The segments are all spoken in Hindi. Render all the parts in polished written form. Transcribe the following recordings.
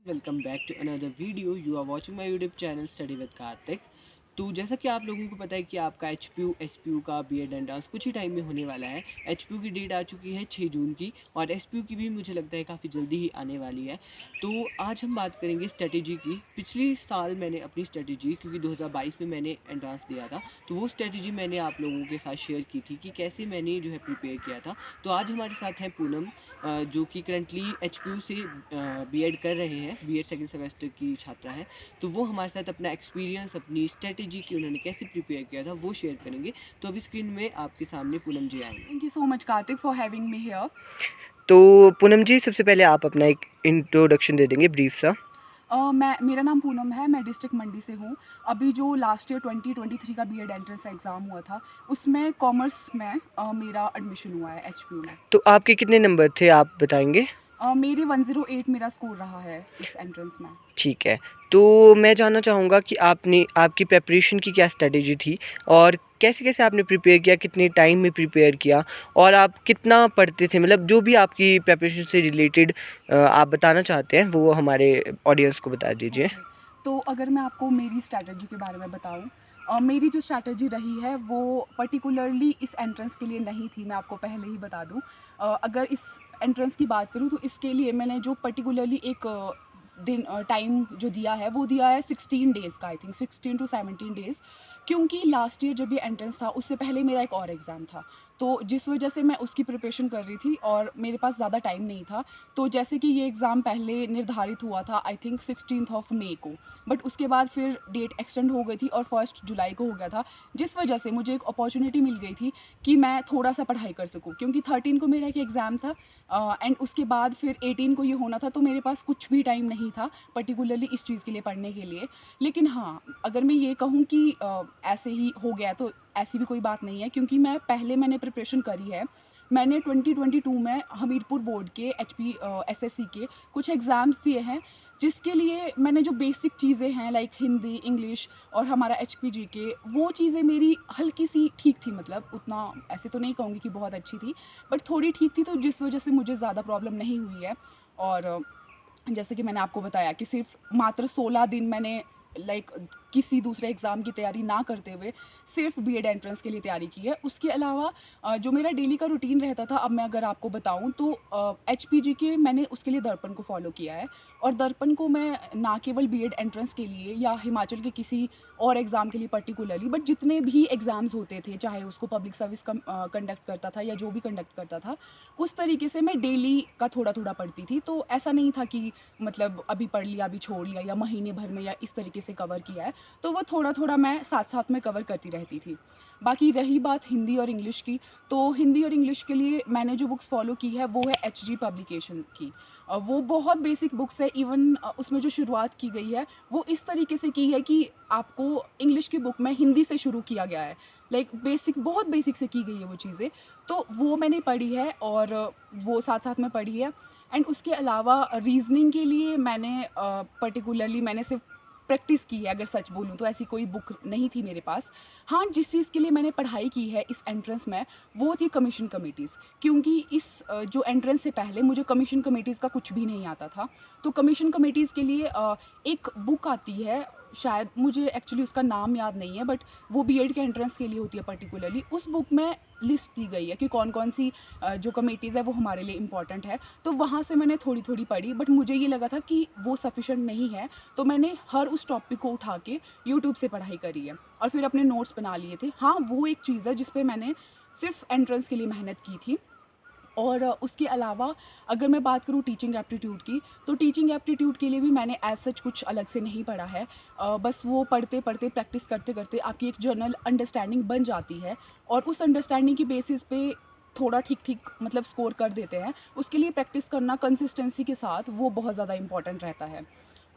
Welcome back to another video. You are watching my YouTube channel study with Kartik. तो जैसा कि आप लोगों को पता है कि आपका एचपीयू का बीएड एंट्रेंस कुछ ही टाइम में होने वाला है। एचपीयू की डेट आ चुकी है 6 जून की और एसपीयू की भी मुझे लगता है काफ़ी जल्दी ही आने वाली है। तो आज हम बात करेंगे स्ट्रेटेजी की। पिछली साल मैंने अपनी स्ट्रेटेजी, क्योंकि 2022 में मैंने एंट्रेंस दिया था, तो वो स्ट्रेटेजी मैंने आप लोगों के साथ शेयर की थी कि कैसे मैंने जो है प्रिपेयर किया था। तो आज हमारे साथ हैं पूनम, जो कि करंटली एचपीयू से बीएड कर रहे हैं, बीएड सेकंड सेमेस्टर की छात्रा हैं। तो वो हमारे साथ अपना एक्सपीरियंस, अपनी स्ट्रेटेजी कि उन्होंने कैसे प्रिपेयर किया था वो शेयर करेंगे। तो अभी स्क्रीन में आपके सामने पूनम जी आएंगे। Thank you so much, Karthik, for having me here. तो पूनम जी, सबसे पहले आप अपना एक इंट्रोडक्शन दे देंगे ब्रीफ सा। मेरा नाम पूनम है। मैं डिस्ट्रिक्ट मंडी से हूँ। अभी जो लास्ट ईयर 2023 का बीएड एंट्रेंस एग्ज़ाम हुआ था, उसमें कॉमर्स में मेरा एडमिशन हुआ है एचपीयू में। तो आपके कितने नंबर थे, आप बताएंगे? मेरे 108 मेरा स्कोर रहा है इस एंट्रेंस में। ठीक है। तो मैं जानना चाहूँगा कि आपकी प्रिपरेशन की क्या स्ट्रेटेजी थी और कैसे कैसे आपने प्रिपेयर किया, कितने टाइम में प्रिपेयर किया और आप कितना पढ़ते थे, मतलब जो भी आपकी प्रिपरेशन से रिलेटेड आप बताना चाहते हैं वो हमारे ऑडियंस को बता दीजिए। ओके, तो अगर मैं आपको मेरी स्ट्रैटेजी के बारे में बताऊँ, मेरी जो स्ट्रैटेजी रही है वो पर्टिकुलरली इस एंट्रेंस के लिए नहीं थी। मैं आपको पहले ही बता दूँ, अगर इस एंट्रेंस की बात करूँ तो इसके लिए मैंने जो पर्टिकुलरली एक दिन टाइम जो दिया है वो दिया है 16 डेज़ का, आई थिंक 16 टू 17 डेज़। क्योंकि लास्ट ईयर जब ये एंट्रेंस था उससे पहले मेरा एक और एग्ज़ाम था, तो जिस वजह से मैं उसकी प्रिपरेशन कर रही थी और मेरे पास ज़्यादा टाइम नहीं था। तो जैसे कि ये एग्ज़ाम पहले निर्धारित हुआ था I think 16th of May को, बट उसके बाद फिर डेट एक्सटेंड हो गई थी और 1 जुलाई को हो गया था, जिस वजह से मुझे एक अपॉर्चुनिटी मिल गई थी कि मैं थोड़ा सा पढ़ाई कर सकूं। क्योंकि 13 को मेरा एक एग्ज़ाम था एंड उसके बाद फिर 18 को ये होना था, तो मेरे पास कुछ भी टाइम नहीं था पर्टिकुलरली इस चीज़ के लिए पढ़ने के लिए। लेकिन हाँ, अगर मैं ये कहूँ कि ऐसे ही हो गया तो ऐसी भी कोई बात नहीं है, क्योंकि मैंने प्रिपरेशन करी है। मैंने 2022 में हमीरपुर बोर्ड के एसएससी के कुछ एग्ज़ाम्स दिए हैं, जिसके लिए मैंने जो बेसिक चीज़ें हैं लाइक हिंदी, इंग्लिश और हमारा एचपीजी के, वो चीज़ें मेरी हल्की सी ठीक थी। मतलब उतना ऐसे तो नहीं कहूँगी कि बहुत अच्छी थी, बट थोड़ी ठीक थी, तो जिस वजह से मुझे ज़्यादा प्रॉब्लम नहीं हुई है। और जैसे कि मैंने आपको बताया कि सिर्फ मात्र 16 दिन मैंने लाइक किसी दूसरे एग्ज़ाम की तैयारी ना करते हुए सिर्फ बीएड एंट्रेंस के लिए तैयारी की है। उसके अलावा जो मेरा डेली का रूटीन रहता था, अब मैं अगर आपको बताऊं तो एचपीजी के मैंने उसके लिए दर्पण को फॉलो किया है। और दर्पण को मैं ना केवल बीएड एंट्रेंस के लिए या हिमाचल के किसी और एग्ज़ाम के लिए पर्टिकुलरली, बट जितने भी एग्ज़ाम्स होते थे, चाहे उसको पब्लिक सर्विस कंडक्ट करता था या जो भी कंडक्ट करता था, उस तरीके से मैं डेली का थोड़ा थोड़ा पढ़ती थी। तो ऐसा नहीं था कि मतलब अभी पढ़ लिया, अभी छोड़ लिया, या महीने भर में या इस तरीके से कवर किया है। तो वो थोड़ा थोड़ा मैं साथ साथ में कवर करती रहती थी। बाकी रही बात हिंदी और इंग्लिश की, तो हिंदी और इंग्लिश के लिए मैंने जो बुक्स फॉलो की है वो है एचजी पब्लिकेशन की। वो बहुत बेसिक बुक्स है। इवन उसमें जो शुरुआत की गई है वो इस तरीके से की है कि आपको इंग्लिश की बुक में हिंदी से शुरू किया गया है, लाइक बेसिक, बहुत बेसिक से की गई है वो चीज़ें। तो वो मैंने पढ़ी है और वो साथ साथ में पढ़ी है। एंड उसके अलावा रीजनिंग के लिए मैंने पर्टिकुलरली मैंने सिर्फ प्रैक्टिस की है। अगर सच बोलूँ तो ऐसी कोई बुक नहीं थी मेरे पास। हाँ, जिस चीज़ के लिए मैंने पढ़ाई की है इस एंट्रेंस में वो थी कमीशन कमेटीज़, क्योंकि इस जो एंट्रेंस से पहले मुझे कमीशन कमेटीज़ का कुछ भी नहीं आता था। तो कमीशन कमेटीज़ के लिए एक बुक आती है, शायद मुझे एक्चुअली उसका नाम याद नहीं है, बट वो बीएड के एंट्रेंस के लिए होती है पर्टिकुलरली। उस बुक में लिस्ट दी गई है कि कौन कौन सी जो कमेटीज़ है वो हमारे लिए इम्पॉर्टेंट है। तो वहाँ से मैंने थोड़ी थोड़ी पढ़ी, बट मुझे ये लगा था कि वो सफिशेंट नहीं है, तो मैंने हर उस टॉपिक को उठा के यूट्यूब से पढ़ाई करी है और फिर अपने नोट्स बना लिए थे। हाँ, वो एक चीज़ है जिस पे मैंने सिर्फ एंट्रेंस के लिए मेहनत की थी। और उसके अलावा अगर मैं बात करूँ टीचिंग एप्टीट्यूड की, तो टीचिंग एप्टीट्यूड के लिए भी मैंने एज सच कुछ अलग से नहीं पढ़ा है। बस वो पढ़ते पढ़ते, प्रैक्टिस करते करते आपकी एक जनरल अंडरस्टैंडिंग बन जाती है और उस अंडरस्टैंडिंग की बेसिस पे थोड़ा ठीक ठीक मतलब स्कोर कर देते हैं। उसके लिए प्रैक्टिस करना कंसिस्टेंसी के साथ वो बहुत ज़्यादा इंपॉर्टेंट रहता है।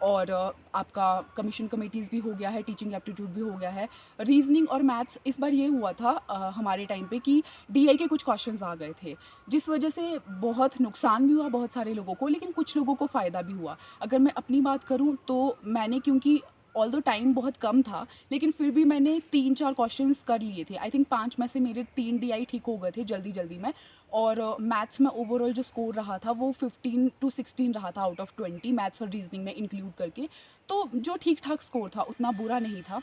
और आपका कमीशन कमेटीज़ भी हो गया है, टीचिंग एप्टीट्यूड भी हो गया है। रीजनिंग और मैथ्स इस बार ये हुआ था हमारे टाइम पे कि डीआई के कुछ क्वेश्चंस आ गए थे, जिस वजह से बहुत नुकसान भी हुआ बहुत सारे लोगों को, लेकिन कुछ लोगों को फ़ायदा भी हुआ। अगर मैं अपनी बात करूँ तो मैंने, क्योंकि ऑल्दो टाइम बहुत कम था, लेकिन फिर भी मैंने 3-4 क्वेश्चंस कर लिए थे। आई थिंक 5 में से मेरे 3 डीआई ठीक हो गए थे जल्दी में। और मैथ्स में ओवरऑल जो स्कोर रहा था वो 15 to 16 रहा था आउट ऑफ 20, मैथ्स और रीजनिंग में इंक्लूड करके। तो जो ठीक ठाक स्कोर था, उतना बुरा नहीं था।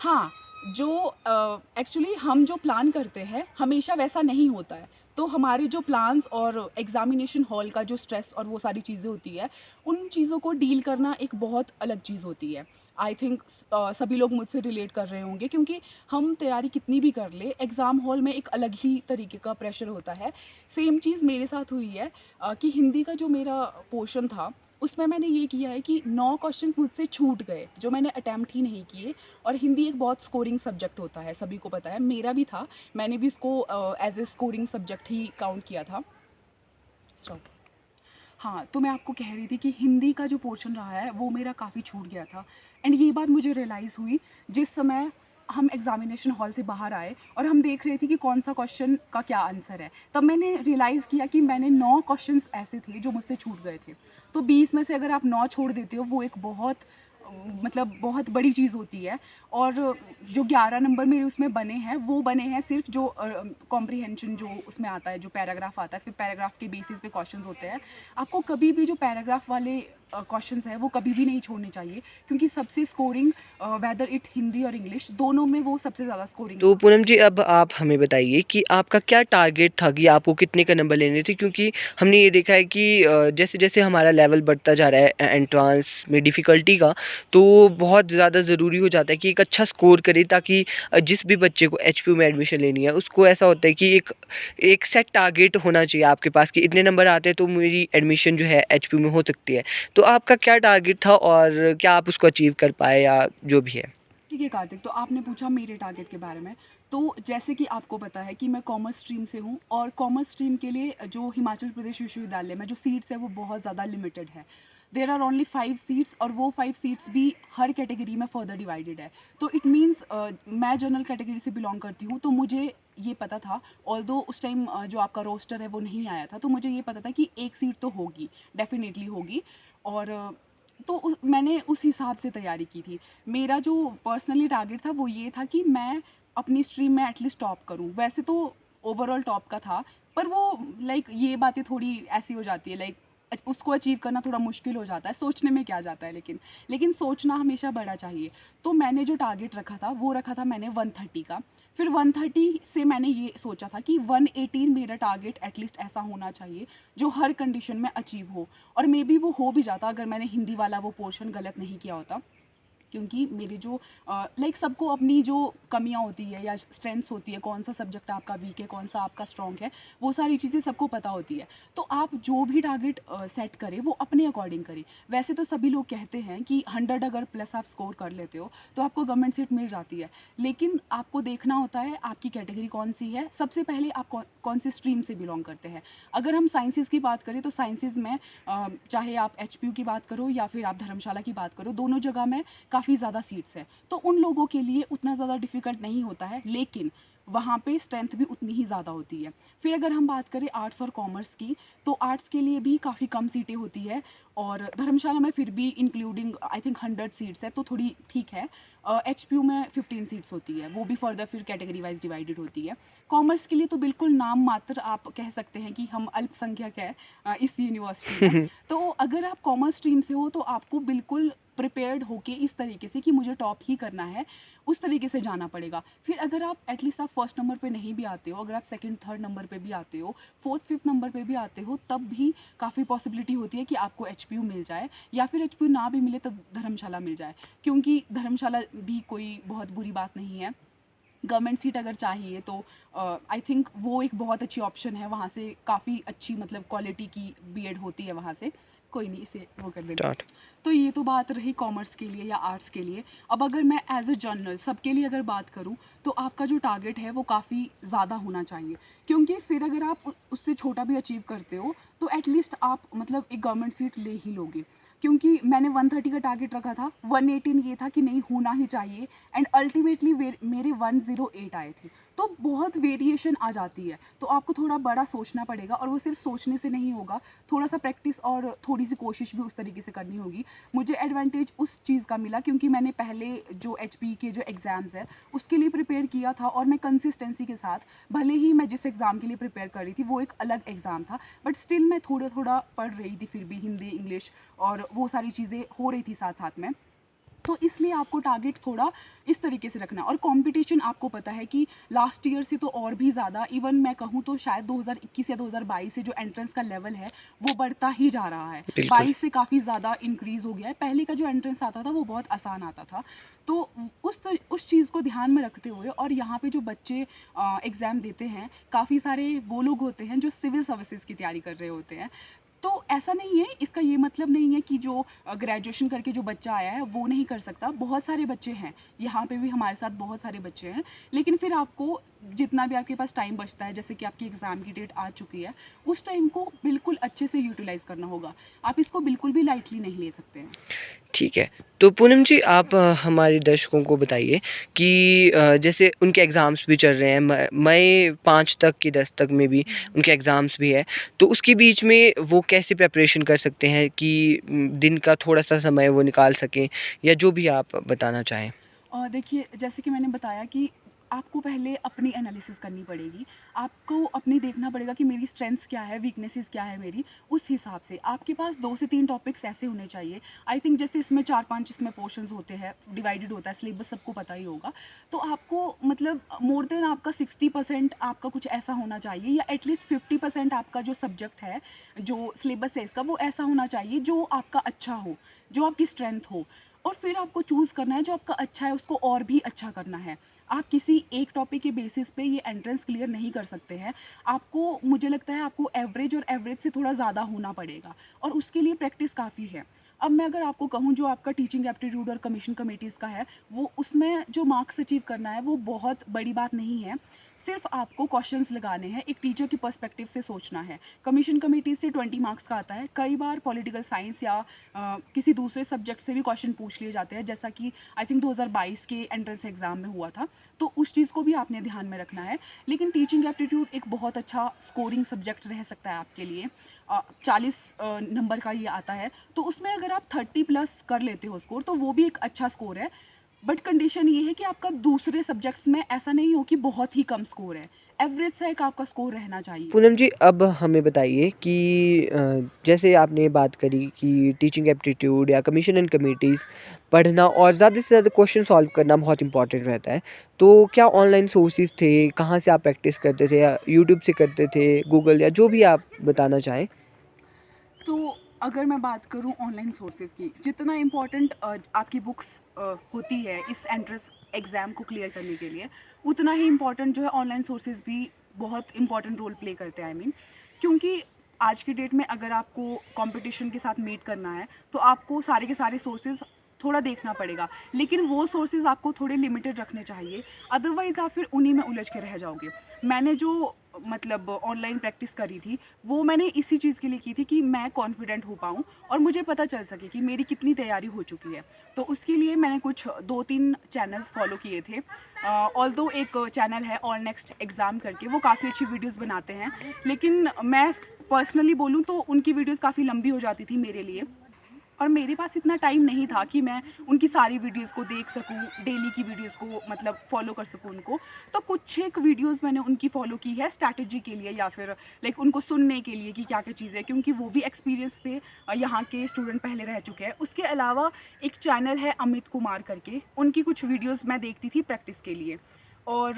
हाँ, जो एक्चुअली हम जो प्लान करते हैं हमेशा वैसा नहीं होता है। तो हमारे जो प्लान्स और एग्ज़ामिनेशन हॉल का जो स्ट्रेस और वो सारी चीज़ें होती है, उन चीज़ों को डील करना एक बहुत अलग चीज़ होती है। आई थिंक सभी लोग मुझसे रिलेट कर रहे होंगे, क्योंकि हम तैयारी कितनी भी कर ले, एग्ज़ाम हॉल में एक अलग ही तरीके का प्रेशर होता है। सेम चीज़ मेरे साथ हुई है कि हिंदी का जो मेरा पोर्शन था, उसमें मैंने ये किया है कि 9 क्वेश्चंस मुझसे छूट गए, जो मैंने अटेम्प्ट ही नहीं किए। और हिंदी एक बहुत स्कोरिंग सब्जेक्ट होता है, सभी को पता है, मेरा भी था। मैंने भी इसको एज ए स्कोरिंग सब्जेक्ट ही काउंट किया था। स्टॉप। हाँ, तो मैं आपको कह रही थी कि हिंदी का जो पोर्शन रहा है वो मेरा काफ़ी छूट गया था। एंड ये बात मुझे रियलाइज़ हुई जिस समय हम एग्ज़ामिनेशन हॉल से बाहर आए और हम देख रहे थे कि कौन सा क्वेश्चन का क्या आंसर है। तब मैंने रियलाइज़ किया कि मैंने 9 क्वेश्चंस ऐसे थे जो मुझसे छूट गए थे। तो 20 में से अगर आप 9 छोड़ देते हो, वो एक बहुत मतलब बहुत बड़ी चीज़ होती है। और जो 11 नंबर मेरे उसमें बने हैं, वो बने हैं सिर्फ जो कॉम्प्रिहेंशन जो उसमें आता है, जो पैराग्राफ आता है, फिर पैराग्राफ के बेसिस पे क्वेश्चंस होते हैं। आपको कभी भी जो पैराग्राफ वाले क्वेश्चंस हैं वो कभी भी नहीं छोड़ने चाहिए, क्योंकि सबसे स्कोरिंग वेदर इट हिंदी और इंग्लिश दोनों में वो सबसे ज़्यादा स्कोरिंग। तो पूनम जी, अब आप हमें बताइए कि आपका क्या टारगेट था कि आपको कितने का नंबर लेने थे? क्योंकि हमने ये देखा है कि जैसे जैसे हमारा लेवल बढ़ता जा रहा है एंट्रांस में डिफ़िकल्टी का, तो बहुत ज़्यादा ज़रूरी हो जाता है कि एक अच्छा स्कोर करे, ताकि जिस भी बच्चे को एचपीयू में एडमिशन लेनी है उसको ऐसा होता है कि एक सेट टारगेट होना चाहिए आपके पास कि इतने नंबर आते हैं तो मेरी एडमिशन जो है एचपीयू में हो सकती है। तो आपका क्या टारगेट था और क्या आप उसको अचीव कर पाए या जो भी है? ठीक है कार्तिक, तो आपने पूछा मेरे टारगेट के बारे में। तो जैसे कि आपको पता है कि मैं कॉमर्स स्ट्रीम से हूँ, और कॉमर्स स्ट्रीम के लिए जो हिमाचल प्रदेश विश्वविद्यालय में जो सीट्स है वो बहुत ज़्यादा लिमिटेड है। देयर आर ओनली 5 सीट्स, और वो 5 सीट्स भी हर कैटेगरी में फर्दर डिवाइडेड है। तो इट मीन्स मैं जनरल कैटेगरी से बिलोंग करती हूँ, तो मुझे ये पता था, ऑल्दो उस टाइम जो आपका रोस्टर है वो नहीं आया था, तो मुझे ये पता था कि एक सीट तो होगी, डेफिनेटली होगी। और तो मैंने उस हिसाब से तैयारी की थी। मेरा जो पर्सनली टारगेट था वो ये था कि मैं अपनी स्ट्रीम में एटलीस्ट टॉप करूं। वैसे तो ओवरऑल टॉप का था, पर वो लाइक ये बातें थोड़ी ऐसी हो जाती है, लाइक उसको अचीव करना थोड़ा मुश्किल हो जाता है। सोचने में क्या जाता है, लेकिन सोचना हमेशा बड़ा चाहिए। तो मैंने जो टारगेट रखा था वो रखा था मैंने 130 का। फिर 130 से मैंने ये सोचा था कि 118 मेरा टारगेट एटलीस्ट ऐसा होना चाहिए जो हर कंडीशन में अचीव हो। और मे बी वो हो भी जाता अगर मैंने हिंदी वाला वो पोर्शन गलत नहीं किया होता, क्योंकि मेरी जो लाइक सबको अपनी जो कमियां होती है या स्ट्रेंथ्स होती है, कौन सा सब्जेक्ट आपका वीक है, कौन सा आपका स्ट्रॉन्ग है, वो सारी चीज़ें सबको पता होती है। तो आप जो भी टारगेट सेट करें वो अपने अकॉर्डिंग करें। वैसे तो सभी लोग कहते हैं कि 100 अगर प्लस आप स्कोर कर लेते हो तो आपको गवर्नमेंट सीट मिल जाती है, लेकिन आपको देखना होता है आपकी कैटेगरी कौन सी है। सबसे पहले आप कौन सी स्ट्रीम से बिलोंग करते हैं। अगर हम साइंसेज़ की बात करें तो साइंसेज़ में चाहे आप एचपीयू की बात करो या फिर आप धर्मशाला की बात करो, दोनों जगह में काफ़ी ज़्यादा सीट्स है, तो उन लोगों के लिए उतना ज़्यादा डिफ़िकल्ट नहीं होता है, लेकिन वहाँ पे स्ट्रेंथ भी उतनी ही ज़्यादा होती है। फिर अगर हम बात करें आर्ट्स और कॉमर्स की, तो आर्ट्स के लिए भी काफ़ी कम सीटें होती है, और धर्मशाला में फिर भी इंक्लूडिंग आई थिंक 100 सीट्स है, तो थोड़ी ठीक है। एचपीयू में 15 सीट्स होती है, वो भी फर्दर फिर कैटेगरी वाइज डिवाइडेड होती है। कॉमर्स के लिए तो बिल्कुल नाम मात्र आप कह सकते हैं कि हम अल्पसंख्यक है इस यूनिवर्सिटी में। तो अगर आप कॉमर्स स्ट्रीम से हो तो आपको बिल्कुल प्रिपेयर्ड होके इस तरीके से कि मुझे टॉप ही करना है, उस तरीके से जाना पड़ेगा। फिर अगर आप एटलीस्ट आप फर्स्ट नंबर पे नहीं भी आते हो, अगर आप सेकंड थर्ड नंबर पे भी आते हो, फोर्थ फिफ्थ नंबर पे भी आते हो, तब भी काफ़ी पॉसिबिलिटी होती है कि आपको एचपीयू मिल जाए, या फिर एचपीयू ना भी मिले तो धर्मशाला मिल जाए, क्योंकि धर्मशाला भी कोई बहुत बुरी बात नहीं है। गवर्नमेंट सीट अगर चाहिए तो आई थिंक वो एक बहुत अच्छी ऑप्शन है, वहाँ से काफ़ी अच्छी मतलब क्वालिटी की बीएड होती है वहाँ से। कोई नहीं, इसे वो कर देते। तो ये तो बात रही कॉमर्स के लिए या आर्ट्स के लिए। अब अगर मैं एज ए जर्नल सबके लिए अगर बात करूँ तो आपका जो टारगेट है वो काफ़ी ज़्यादा होना चाहिए, क्योंकि फिर अगर आप उससे छोटा भी अचीव करते हो तो एटलीस्ट आप मतलब एक गवर्नमेंट सीट ले ही लोगे, क्योंकि मैंने 130 का टारगेट रखा था, 118 ये था कि नहीं होना ही चाहिए, एंड अल्टीमेटली मेरे 108 आए थे। तो बहुत वेरिएशन आ जाती है, तो आपको थोड़ा बड़ा सोचना पड़ेगा, और वो सिर्फ सोचने से नहीं होगा, थोड़ा सा प्रैक्टिस और थोड़ी सी कोशिश भी उस तरीके से करनी होगी। मुझे एडवांटेज उस चीज़ का मिला क्योंकि मैंने पहले जो एचपी के जो एग्ज़ाम्स है उसके लिए प्रिपेयर किया था, और मैं कंसिस्टेंसी के साथ, भले ही मैं जिस एग्ज़ाम के लिए प्रिपेयर कर रही थी वो एक अलग एग्ज़ाम था, बट स्टिल मैं थोड़ा थोड़ा पढ़ रही थी, फिर भी हिंदी, इंग्लिश और वो सारी चीज़ें हो रही थी साथ साथ में। तो इसलिए आपको टारगेट थोड़ा इस तरीके से रखना है। और कंपटीशन आपको पता है कि लास्ट ईयर से तो और भी ज़्यादा, इवन मैं कहूँ तो शायद 2021 या 2022 से जो एंट्रेंस का लेवल है वो बढ़ता ही जा रहा है। 22 से काफ़ी ज़्यादा इंक्रीज़ हो गया है। पहले का जो एंट्रेंस आता था वो बहुत आसान आता था। तो उस चीज़ को ध्यान में रखते हुए, और यहाँ पे जो बच्चे एग्ज़ाम देते हैं, काफ़ी सारे वो लोग होते हैं जो सिविल सर्विसेज की तैयारी कर रहे होते हैं। तो ऐसा नहीं है, इसका ये मतलब नहीं है कि जो ग्रेजुएशन करके जो बच्चा आया है वो नहीं कर सकता। बहुत सारे बच्चे हैं, यहाँ पे भी हमारे साथ बहुत सारे बच्चे हैं, लेकिन फिर आपको जितना भी आपके पास टाइम बचता है, जैसे कि आपकी एग्ज़ाम की डेट आ चुकी है, उस टाइम को बिल्कुल अच्छे से यूटिलाइज़ करना होगा। आप इसको बिल्कुल भी लाइटली नहीं ले सकते हैं। ठीक है, तो पूनम जी आप हमारे दर्शकों को बताइए कि जैसे उनके एग्ज़ाम्स भी चल रहे हैं, मई 5 तक की 10 तक में भी उनके एग्ज़ाम्स भी है, तो उसके बीच में वो कैसे प्रिपरेशन कर सकते हैं कि दिन का थोड़ा-सा समय वो निकाल सकें, या जो भी आप बताना चाहें? देखिए, जैसे कि मैंने बताया कि आपको पहले अपनी एनालिसिस करनी पड़ेगी। आपको अपनी देखना पड़ेगा कि मेरी स्ट्रेंथ्स क्या है, वीकनेसेस क्या है मेरी, उस हिसाब से आपके पास 2 से 3 टॉपिक्स ऐसे होने चाहिए। आई थिंक जैसे इसमें 4-5 इसमें पोर्शंस होते हैं, डिवाइडेड होता है, सिलेबस सबको पता ही होगा। तो आपको मतलब मोर देन आपका 60% आपका कुछ ऐसा होना चाहिए, या एटलीस्ट 50% आपका जो सब्जेक्ट है, जो सिलेबस है इसका, वो ऐसा होना चाहिए जो आपका अच्छा हो, जो आपकी स्ट्रेंथ हो। और फिर आपको चूज़ करना है जो आपका अच्छा है उसको और भी अच्छा करना है। आप किसी एक टॉपिक के बेसिस पे ये एंट्रेंस क्लियर नहीं कर सकते हैं। आपको, मुझे लगता है आपको एवरेज और एवरेज से थोड़ा ज़्यादा होना पड़ेगा, और उसके लिए प्रैक्टिस काफ़ी है। अब मैं अगर आपको कहूँ जो आपका टीचिंग एप्टीट्यूड और कमीशन कमेटीज़ का है, वो उसमें जो मार्क्स अचीव करना है वो बहुत बड़ी बात नहीं है। सिर्फ आपको क्वेश्चंस लगाने हैं, एक टीचर की पर्सपेक्टिव से सोचना है। कमीशन कमेटी से 20 मार्क्स का आता है। कई बार पॉलिटिकल साइंस या किसी दूसरे सब्जेक्ट से भी क्वेश्चन पूछ लिए जाते हैं, जैसा कि आई थिंक 2022 के एंट्रेंस एग्ज़ाम में हुआ था। तो उस चीज़ को भी आपने ध्यान में रखना है। लेकिन टीचिंग एप्टीट्यूड एक बहुत अच्छा स्कोरिंग सब्जेक्ट रह सकता है आपके लिए। 40 नंबर का ये आता है, तो उसमें अगर आप 30+ कर लेते हो स्कोर, तो वो भी एक अच्छा स्कोर है। बट कंडीशन ये है कि आपका दूसरे सब्जेक्ट्स में ऐसा नहीं हो कि बहुत ही कम स्कोर है, एवरेज सा एक आपका स्कोर रहना चाहिए। पूनम जी अब हमें बताइए कि जैसे आपने बात करी कि टीचिंग एप्टीट्यूड या कमीशन एंड कमिटीज़ पढ़ना और ज़्यादा से ज़्यादा क्वेश्चन सॉल्व करना बहुत इंपॉर्टेंट रहता है, तो क्या ऑनलाइन सोर्सेज थे, कहाँ से आप प्रैक्टिस करते थे, या यूट्यूब से करते थे, गूगल, या जो भी आप बताना चाहें? तो अगर मैं बात करूं ऑनलाइन सोर्सेज की, जितना इम्पोर्टेंट आपकी बुक्स होती है इस एंट्रेंस एग्ज़ाम को क्लियर करने के लिए, उतना ही इम्पोर्टेंट जो है ऑनलाइन सोर्सेज भी बहुत इम्पोर्टेंट रोल प्ले करते हैं। आई मीन, क्योंकि आज की डेट में अगर आपको कंपटीशन के साथ मीट करना है, तो आपको सारे के सारे सोर्सेज थोड़ा देखना पड़ेगा, लेकिन वो सोर्सेज आपको थोड़े लिमिटेड रखने चाहिए, अदरवाइज़ आप फिर उन्हीं में उलझ के रह जाओगे। मैंने जो मतलब ऑनलाइन प्रैक्टिस करी थी, वो मैंने इसी चीज़ के लिए की थी कि मैं कॉन्फिडेंट हो पाऊँ और मुझे पता चल सके कि मेरी कितनी तैयारी हो चुकी है। तो उसके लिए मैंने कुछ 2-3 चैनल्स फॉलो किए थे। ऑल्दो एक चैनल है ऑल नेक्स्ट एग्ज़ाम करके, वो काफ़ी अच्छी वीडियोस बनाते हैं, लेकिन मैं पर्सनली बोलूँ तो उनकी वीडियोस काफ़ी लंबी हो जाती थी मेरे लिए, और मेरे पास इतना टाइम नहीं था कि मैं उनकी सारी वीडियोस को देख सकूं, डेली की वीडियोस को मतलब फॉलो कर सकूं उनको। तो कुछ एक वीडियोस मैंने उनकी फॉलो की है स्ट्रैटेजी के लिए, या फिर लाइक उनको सुनने के लिए कि क्या क्या चीज़ें, क्योंकि वो भी एक्सपीरियंस थे, यहाँ के स्टूडेंट पहले रह चुके हैं। उसके अलावा एक चैनल है अमित कुमार करके, उनकी कुछ वीडियोज़ मैं देखती थी प्रैक्टिस के लिए। और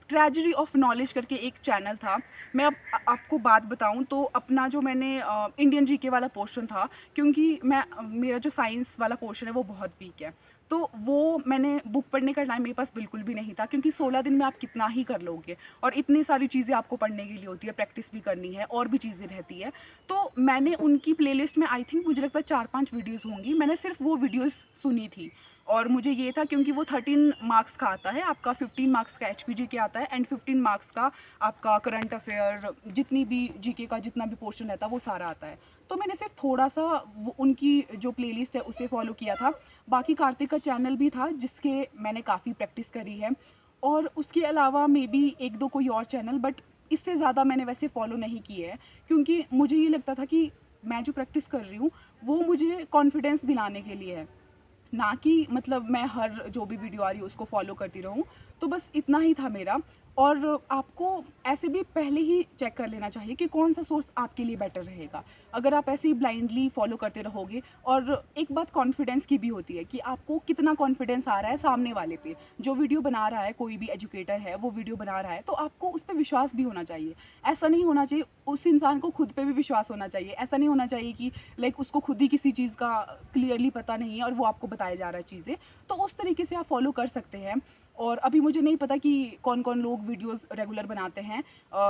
ट्रेजरी ऑफ नॉलेज करके एक चैनल था। मैं अब आपको बात बताऊं तो अपना जो मैंने इंडियन जीके वाला पोर्शन था, क्योंकि मेरा जो साइंस वाला पोर्शन है वो बहुत वीक है, तो वो मैंने बुक पढ़ने का टाइम मेरे पास बिल्कुल भी नहीं था, क्योंकि 16 दिन में आप कितना ही कर लोगे, और इतनी सारी चीज़ें आपको पढ़ने के लिए होती है, प्रैक्टिस भी करनी है और भी चीज़ें रहती है। तो मैंने उनकी प्लेलिस्ट में आई थिंक मुझे लगता है 4-5 वीडियोज़ होंगी, मैंने सिर्फ वो वीडियोज़ सुनी थी। और मुझे ये था क्योंकि वो 13 मार्क्स का आता है, आपका 15 मार्क्स मार्क्स का HPG के आता है एंड 15 मार्क्स का आपका करंट अफेयर, जितनी भी GK का जितना भी पोर्शन रहता है वो सारा आता है। तो मैंने सिर्फ थोड़ा सा वो उनकी जो प्लेलिस्ट है उसे फॉलो किया था। बाकी कार्तिक का चैनल भी था जिसके मैंने काफ़ी प्रैक्टिस करी है, और उसके अलावा मे बी 1-2 कोई और चैनल, बट इससे ज़्यादा मैंने वैसे फॉलो नहीं किए हैं, क्योंकि मुझे ये लगता था कि मैं जो प्रैक्टिस कर रही हूँ वो मुझे कॉन्फिडेंस दिलाने के लिए है, ना कि मतलब मैं हर जो भी वीडियो आ रही है उसको फॉलो करती रहूँ। तो बस इतना ही था मेरा। और आपको ऐसे भी पहले ही चेक कर लेना चाहिए कि कौन सा सोर्स आपके लिए बेटर रहेगा। अगर आप ऐसे ही ब्लाइंडली फॉलो करते रहोगे, और एक बात कॉन्फिडेंस की भी होती है कि आपको कितना कॉन्फिडेंस आ रहा है सामने वाले पे, जो वीडियो बना रहा है, कोई भी एजुकेटर है वो वीडियो बना रहा है तो आपको उस पर विश्वास भी होना चाहिए। ऐसा नहीं होना चाहिए, उस इंसान को खुद पे भी विश्वास होना चाहिए। ऐसा नहीं होना चाहिए कि लाइक उसको खुद ही किसी चीज़ का क्लियरली पता नहीं है और वो आपको बताया जा रहा है चीज़ें। तो उस तरीके से आप फॉलो कर सकते हैं। और अभी मुझे नहीं पता कि कौन कौन लोग वीडियोस रेगुलर बनाते हैं,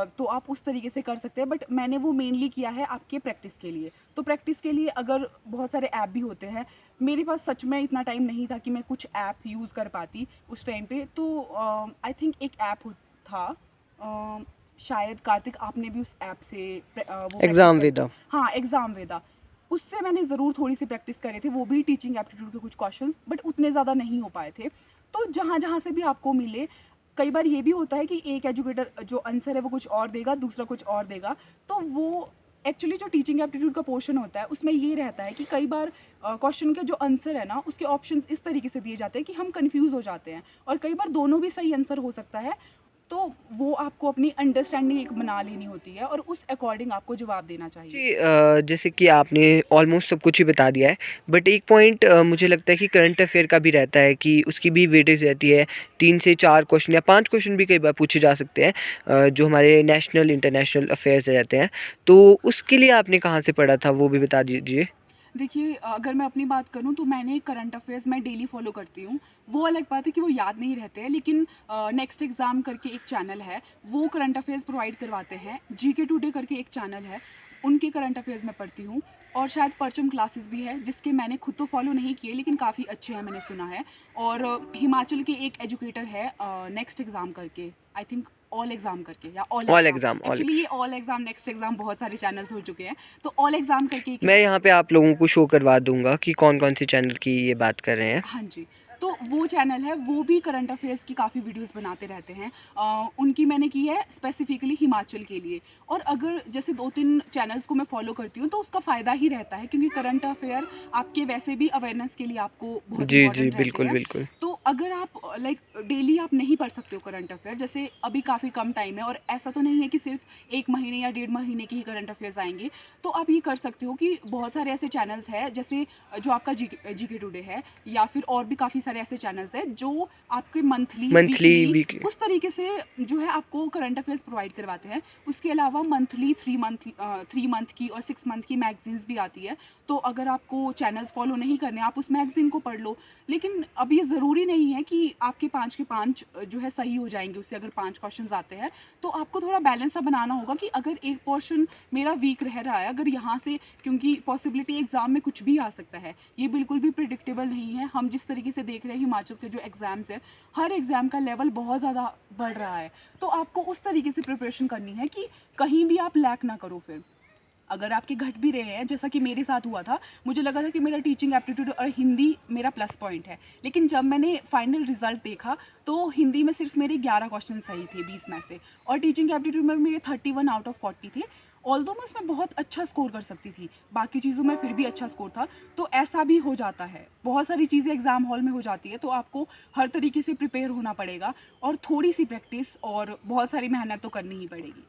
तो आप उस तरीके से कर सकते हैं, बट मैंने वो मेनली किया है आपके प्रैक्टिस के लिए। तो प्रैक्टिस के लिए अगर बहुत सारे ऐप भी होते हैं, मेरे पास सच में इतना टाइम नहीं था कि मैं कुछ ऐप यूज़ कर पाती उस टाइम पे। तो आई थिंक एक ऐप था, शायद कार्तिक आपने भी उस ऐप से वो एग्ज़ाम प्रैक्टिस करी वेदा। थी। हाँ, एग्ज़ाम वेदा, उससे मैंने ज़रूर थोड़ी सी प्रैक्टिस करे थे, वो भी टीचिंग एप्टीट्यूड के कुछ क्वेश्चंस, बट उतने ज़्यादा नहीं हो पाए थे। तो जहाँ जहाँ से भी आपको मिले, कई बार ये भी होता है कि एक एजुकेटर जो आंसर है वो कुछ और देगा, दूसरा कुछ और देगा। तो वो एक्चुअली जो टीचिंग एप्टीट्यूड का पोर्शन होता है उसमें ये रहता है कि कई बार क्वेश्चन का जो आंसर है ना उसके ऑप्शंस इस तरीके से दिए जाते हैं कि हम कंफ्यूज हो जाते हैं, और कई बार दोनों भी सही आंसर हो सकता है। तो वो आपको अपनी अंडरस्टैंडिंग एक बना लेनी होती है और उस अकॉर्डिंग आपको जवाब देना चाहिए। जी, जैसे कि आपने ऑलमोस्ट सब कुछ ही बता दिया है, बट एक पॉइंट मुझे लगता है कि करंट अफेयर का भी रहता है कि उसकी भी वेटेज रहती है। 3 से 4 क्वेश्चन या 5 क्वेश्चन भी कई बार पूछे जा सकते हैं, जो हमारे नेशनल इंटरनेशनल अफेयर्स रहते हैं। तो उसके लिए आपने कहाँ से पढ़ा था वो भी बता दीजिए। देखिए, अगर मैं अपनी बात करूं तो मैंने करंट अफेयर्स मैं डेली फॉलो करती हूं। वो अलग बात है कि वो याद नहीं रहते हैं, लेकिन नेक्स्ट एग्ज़ाम करके एक चैनल है, वो करंट अफेयर्स प्रोवाइड करवाते हैं। GK टुडे करके एक चैनल है, उनके करंट अफेयर्स मैं पढ़ती हूँ। और शायद परचम क्लासेस भी है, जिसके मैंने खुद तो फॉलो नहीं किए लेकिन काफ़ी अच्छे हैं, मैंने सुना है। और हिमाचल के एक एजुकेटर है, नेक्स्ट एग्ज़ाम करके, आई थिंक ऑल एग्ज़ाम करके या all all exam, exam, actually ये ऑल एग्ज़ाम नेक्स्ट एग्ज़ाम बहुत सारे चैनल्स हो चुके हैं। तो ऑल एग्ज़ाम करके एक, मैं यहाँ पे आप लोगों को शो करवा दूंगा कि कौन कौन सी चैनल की ये बात कर रहे हैं। हाँ जी, तो वो चैनल है, वो भी करंट अफेयर्स की काफ़ी वीडियोस बनाते रहते हैं। उनकी मैंने की है स्पेसिफिकली हिमाचल के लिए। और अगर जैसे 2-3 चैनल्स को मैं फॉलो करती हूँ तो उसका फ़ायदा ही रहता है, क्योंकि करंट अफेयर आपके वैसे भी अवेयरनेस के लिए आपको बहुत जी जी, इंपॉर्टेंट रहते बिल्कुल हैं। बिल्कुल। तो अगर आप लाइक डेली आप नहीं पढ़ सकते हो करंट अफेयर, जैसे अभी काफ़ी कम टाइम है और ऐसा तो नहीं है कि सिर्फ 1 महीने या 1.5 महीने के ही करंट अफेयर्स आएंगे, तो आप ये कर सकते हो कि बहुत सारे ऐसे चैनल्स हैं, जैसे जो आपका GK टुडे है, या फिर और भी काफ़ी सारे ऐसे चैनल्स हैं जो आपके मंथली वीकली। उस तरीके से जो है आपको करंट अफेयर्स प्रोवाइड करवाते हैं। उसके अलावा मंथली 3 मंथ की और 6 मंथ की मैगजीन्स भी आती है। तो अगर आपको चैनल्स फॉलो नहीं करने, आप उस मैगजीन को पढ़ लो। लेकिन अब ये ज़रूरी नहीं है कि आपके 5 के 5 जो है सही हो जाएंगे उससे। अगर 5 क्वेश्चंस आते हैं तो आपको थोड़ा बैलेंस सा बनाना होगा कि अगर एक पोर्शन मेरा वीक रह रहा है, अगर यहाँ से, क्योंकि पॉसिबिलिटी एग्ज़ाम में कुछ भी आ सकता है, ये बिल्कुल भी प्रिडिक्टेबल नहीं है। हम जिस तरीके से देख रहे हैं हिमाचल के जो एग्ज़ाम्स है, हर एग्ज़ाम का लेवल बहुत ज़्यादा बढ़ रहा है। तो आपको उस तरीके से प्रिपरेशन करनी है कि कहीं भी आप लैक ना करो। फिर अगर आपके घट भी रहे हैं, जैसा कि मेरे साथ हुआ था, मुझे लगा था कि मेरा टीचिंग एप्टीट्यूड और हिंदी मेरा प्लस पॉइंट है, लेकिन जब मैंने फाइनल रिजल्ट देखा तो हिंदी में सिर्फ मेरे 11 क्वेश्चन सही थे 20 में से, और टीचिंग एप्टीट्यूड में मेरे 31 आउट ऑफ 40 थे। ऑल्दो मैं उसमें बहुत अच्छा स्कोर कर सकती थी, बाकी चीज़ों में फिर भी अच्छा स्कोर था। तो ऐसा भी हो जाता है, बहुत सारी चीज़ें एग्ज़ाम हॉल में हो जाती है, तो आपको हर तरीके से प्रिपेयर होना पड़ेगा, और थोड़ी सी प्रैक्टिस और बहुत सारी मेहनत तो करनी ही पड़ेगी।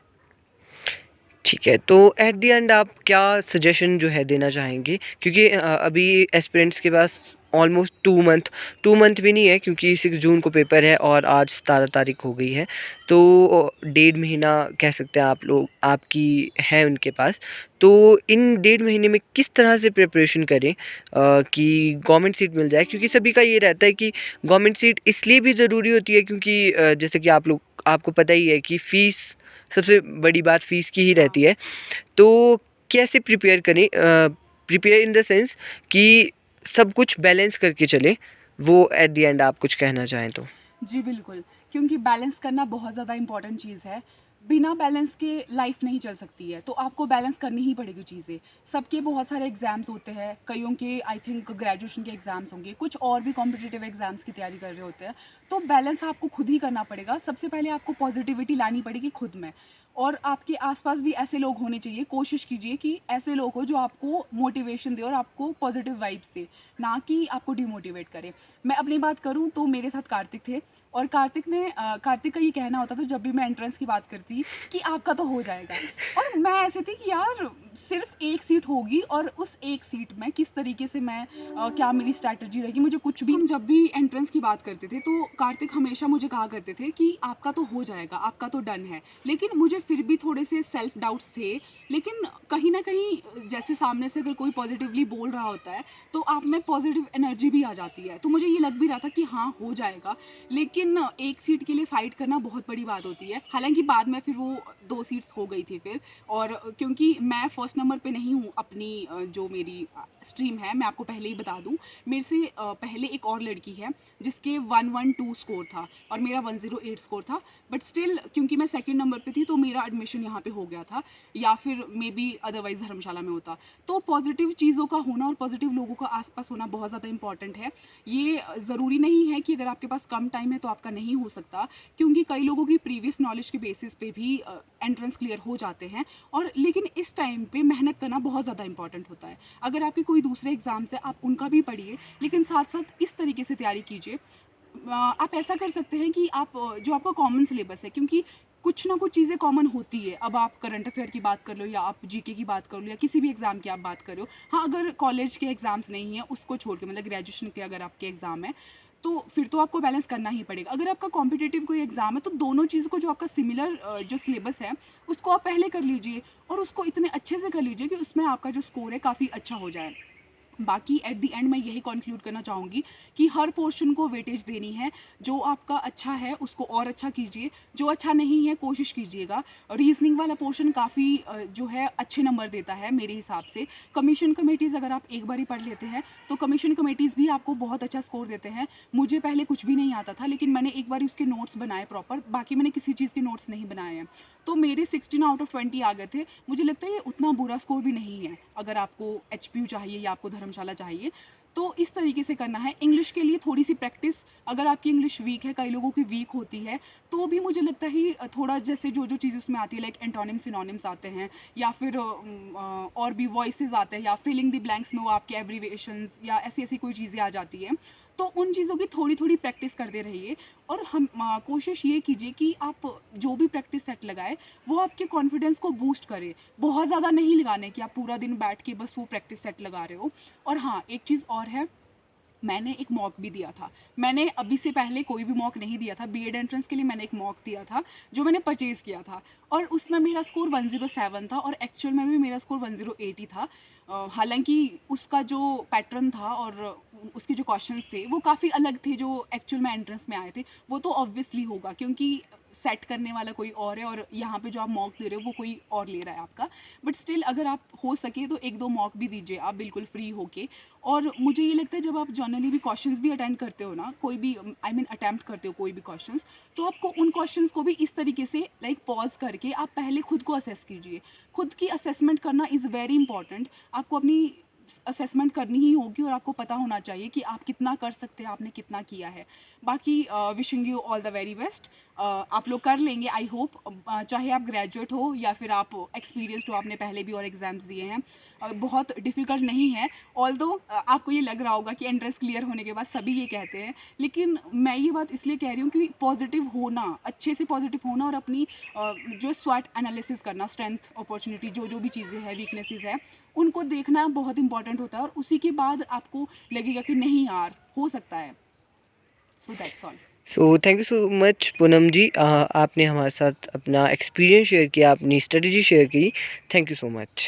ठीक है, तो एट द एंड आप क्या सजेशन जो है देना चाहेंगे, क्योंकि अभी एस्पिरेंट्स के पास ऑलमोस्ट 2 मंथ भी नहीं है, क्योंकि 6 जून को पेपर है और आज 17 तारीख हो गई है, तो 1.5 महीना कह सकते हैं आप लोग आपकी है उनके पास। तो इन 1.5 महीने में किस तरह से प्रिपरेशन करें कि गवर्नमेंट सीट मिल जाए, क्योंकि सभी का ये रहता है कि गवर्नमेंट सीट इसलिए भी ज़रूरी होती है क्योंकि जैसे कि आपको पता ही है कि फ़ीस, सबसे बड़ी बात फ़ीस की ही रहती है। तो कैसे प्रिपेयर करें, प्रिपेयर इन द सेंस कि सब कुछ बैलेंस करके चले, वो एट द एंड आप कुछ कहना चाहें तो। जी बिल्कुल, क्योंकि बैलेंस करना बहुत ज़्यादा इम्पोर्टेंट चीज़ है। बिना बैलेंस के लाइफ नहीं चल सकती है, तो आपको बैलेंस करनी ही पड़ेगी चीज़ें। सबके बहुत सारे एग्ज़ाम्स होते हैं, कइयों के आई थिंक ग्रेजुएशन के एग्ज़ाम्स होंगे, कुछ और भी कॉम्पिटिटिव एग्ज़ाम्स की तैयारी कर रहे होते हैं। तो बैलेंस आपको खुद ही करना पड़ेगा। सबसे पहले आपको पॉज़िटिविटी लानी पड़ेगी खुद में, और आपके आस-पास भी ऐसे लोग होने चाहिए। कोशिश कीजिए कि ऐसे लोग हो जो आपको मोटिवेशन दें और आपको पॉज़िटिव वाइब्स दें, ना कि आपको डिमोटिवेट करे। मैं अपनी बात करूँ तो मेरे साथ कार्तिक थे, और कार्तिक का ये कहना होता था जब भी मैं एंट्रेंस की बात करती कि आपका तो हो जाएगा, और मैं ऐसे थी कि यार सिर्फ एक सीट होगी, और उस एक सीट में किस तरीके से मैं क्या मेरी स्ट्रैटेजी रहेगी, मुझे कुछ भी। हम जब भी एंट्रेंस की बात करते थे तो कार्तिक हमेशा मुझे कहा करते थे कि आपका तो हो जाएगा, आपका तो डन है। लेकिन मुझे फिर भी थोड़े से सेल्फ डाउट्स थे, लेकिन कहीं ना कहीं जैसे सामने से अगर कोई पॉजिटिवली बोल रहा होता है तो आप में पॉजिटिव एनर्जी भी आ जाती है, तो मुझे ये लग भी रहा था कि हाँ हो जाएगा। लेकिन एक सीट के लिए फ़ाइट करना बहुत बड़ी बात होती है। हालांकि बाद में फिर वो 2 सीट्स हो गई थी फिर, और क्योंकि मैं फर्स्ट नंबर पे नहीं हूँ अपनी जो मेरी स्ट्रीम है, मैं आपको पहले ही बता दूँ, मेरे से पहले एक और लड़की है जिसके 112 स्कोर था और मेरा 108 स्कोर था। बट स्टिल क्योंकि मैं सेकंड नंबर पे थी तो मेरा एडमिशन यहाँ पे हो गया था, या फिर मे बी अदरवाइज़ धर्मशाला में होता। तो पॉजिटिव चीज़ों का होना और पॉजिटिव लोगों का आसपास होना बहुत ज़्यादा इंपॉर्टेंट है। ये ज़रूरी नहीं है कि अगर आपके पास कम टाइम है तो आपका नहीं हो सकता, क्योंकि कई लोगों की प्रीवियस नॉलेज के बेसिस पे भी एंट्रेंस क्लियर हो जाते हैं। और लेकिन इस टाइम पे मेहनत करना बहुत ज़्यादा इंपॉर्टेंट होता है। अगर आपके कोई दूसरे एग्ज़ाम्स है आप उनका भी पढ़िए, लेकिन साथ साथ इस तरीके से तैयारी कीजिए। आप ऐसा कर सकते हैं कि आप जो आपका कॉमन सिलेबस है, क्योंकि कुछ ना कुछ चीज़ें कॉमन होती है। अब आप करंट अफेयर की बात कर लो, या आप जीके की बात कर लो, या किसी भी एग्ज़ाम की आप बात कर रहे हो। हाँ, अगर कॉलेज के एग्ज़ाम्स नहीं हैं उसको छोड़ के, मतलब ग्रेजुएशन के अगर आपके एग्ज़ाम है तो फिर तो आपको बैलेंस करना ही पड़ेगा। अगर आपका कॉम्पिटिटिव कोई एग्ज़ाम है तो दोनों चीज़ों को, जो आपका सिमिलर जो सिलेबस है उसको आप पहले कर लीजिए, और उसको इतने अच्छे से कर लीजिए कि उसमें आपका जो स्कोर है काफ़ी अच्छा हो जाए। बाकी एट द एंड मैं यही कंक्लूड करना चाहूँगी कि हर पोर्शन को वेटेज देनी है। जो आपका अच्छा है उसको और अच्छा कीजिए, जो अच्छा नहीं है कोशिश कीजिएगा। रीजनिंग वाला पोर्शन काफ़ी जो है अच्छे नंबर देता है मेरे हिसाब से। कमीशन कमेटीज़ अगर आप एक बार ही पढ़ लेते हैं तो कमीशन कमेटीज़ भी आपको बहुत अच्छा स्कोर देते हैं। मुझे पहले कुछ भी नहीं आता था, लेकिन मैंने एक बार उसके नोट्स बनाए प्रॉपर, बाकी मैंने किसी चीज़ के नोट्स नहीं बनाए हैं, तो मेरे 16 आउट ऑफ 20 आ गए थे। मुझे लगता है ये उतना बुरा स्कोर भी नहीं है अगर आपको एचपीयू चाहिए या आपको धर्मशाला चाहिए। तो इस तरीके से करना है। इंग्लिश के लिए थोड़ी सी प्रैक्टिस, अगर आपकी इंग्लिश वीक है, कई लोगों की वीक होती है, तो भी मुझे लगता है थोड़ा जैसे जो जो चीज़ उसमें आती है लाइक एंटोनिम सिनोनिम्स आते हैं, या फिर और भी वॉइसेस आते हैं, या फिलिंग द ब्लैंक्स में वो आपके एब्रीविएशंस या ऐसी ऐसी कोई चीज़ें आ जाती हैं। तो उन चीज़ों की थोड़ी थोड़ी प्रैक्टिस करते रहिए, और हम कोशिश ये कीजिए कि आप जो भी प्रैक्टिस सेट लगाए वो आपके कॉन्फिडेंस को बूस्ट करे। बहुत ज़्यादा नहीं लगाने कि आप पूरा दिन बैठ के बस वो प्रैक्टिस सेट लगा रहे हो। और हाँ, एक चीज़ और है, मैंने एक मॉक भी दिया था। मैंने अभी से पहले कोई भी मॉक नहीं दिया था। बीएड एंट्रेंस के लिए मैंने एक मॉक दिया था जो मैंने परचेज़ किया था, और उसमें मेरा स्कोर 107 था और एक्चुअल में भी मेरा स्कोर 108 ही था। हालांकि उसका जो पैटर्न था और उसके जो क्वेश्चंस थे वो काफ़ी अलग थे जो एक्चुअल में एंट्रेंस में आए थे। वो तो ऑब्वियसली होगा क्योंकि सेट करने वाला कोई और है और यहाँ पे जो आप मॉक दे रहे हो वो कोई और ले रहा है आपका। बट स्टिल अगर आप हो सके तो 1-2 मॉक भी दीजिए आप बिल्कुल फ्री होके। और मुझे ये लगता है जब आप जर्नली भी क्वेश्चंस भी अटेंड करते हो ना, कोई भी आई मीन अटैम्प्ट करते हो कोई भी क्वेश्चंस, तो आपको उन क्वेश्चंस को भी इस तरीके से लाइक पॉज करके आप पहले खुद को असेस कीजिए। खुद की असेसमेंट करना इज़ वेरी इंपॉर्टेंट। आपको अपनी असेसमेंट करनी ही होगी और आपको पता होना चाहिए कि आप कितना कर सकते हैं, आपने कितना किया है। बाकी wishing you all the very best. आप लोग कर लेंगे आई होप, चाहे आप ग्रेजुएट हो या फिर आप एक्सपीरियंस्ड हो, आपने पहले भी और एग्ज़ाम्स दिए हैं। बहुत डिफ़िकल्ट नहीं है, ऑल्दो आपको ये लग रहा होगा कि एंट्रेंस क्लियर होने के बाद सभी ये कहते हैं, लेकिन मैं ये बात इसलिए कह रही हूँ कि पॉजिटिव होना, अच्छे से पॉजिटिव होना और अपनी जो स्वॉट एनालिसिस करना, स्ट्रेंथ, अपॉर्चुनिटी, जो जो भी चीज़ें हैं, वीकनेसेस है, उनको देखना बहुत इंपॉर्टेंट होता है, और उसी के बाद आपको लगेगा कि नहीं यार हो सकता है। So that's all. So thank you so much Poonam ji, आपने हमारे साथ अपना एक्सपीरियंस शेयर किया, अपनी स्ट्रेटजी शेयर की। Thank you so much.